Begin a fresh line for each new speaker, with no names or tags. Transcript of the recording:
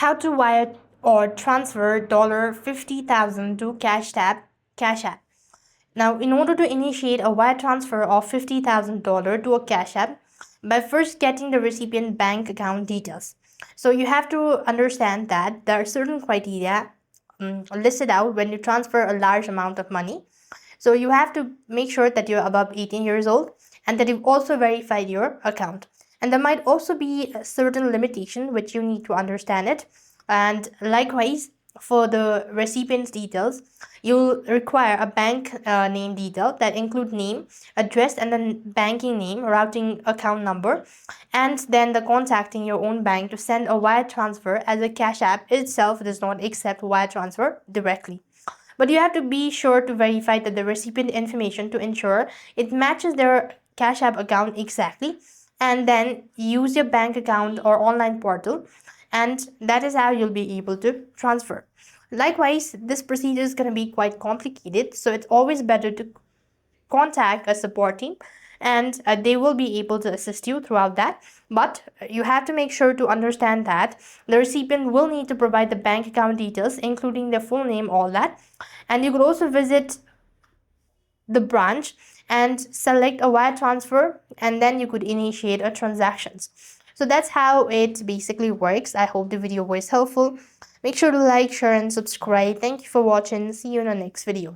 How to wire or transfer $50,000 to Cash App. Now, in order to initiate a wire transfer of $50,000 to a Cash App, by first getting the recipient bank account details. So you have to understand that there are certain criteria listed out when you transfer a large amount of money. So you have to make sure that you're above 18 years old and that you've also verified your account. And there might also be a certain limitation which you need to understand it. And likewise, for the recipient's details, you'll require a bank name detail that include name, address, and then banking name, routing account number, and then the contacting your own bank to send a wire transfer, as the Cash App itself does not accept wire transfer directly. But you have to be sure to verify that the recipient information to ensure it matches their Cash App account exactly, and then use your bank account or online portal, and that is how you'll be able to transfer. Likewise, this procedure is going to be quite complicated, so it's always better to contact a support team, and they will be able to assist you throughout that. But you have to make sure to understand that the recipient will need to provide the bank account details, including their full name, all that. And you could also visit the branch and select a wire transfer, and then you could initiate a transactions. So that's how it basically works. I hope the video was helpful. Make sure to like, share, and subscribe. Thank you for watching. See you in the next video.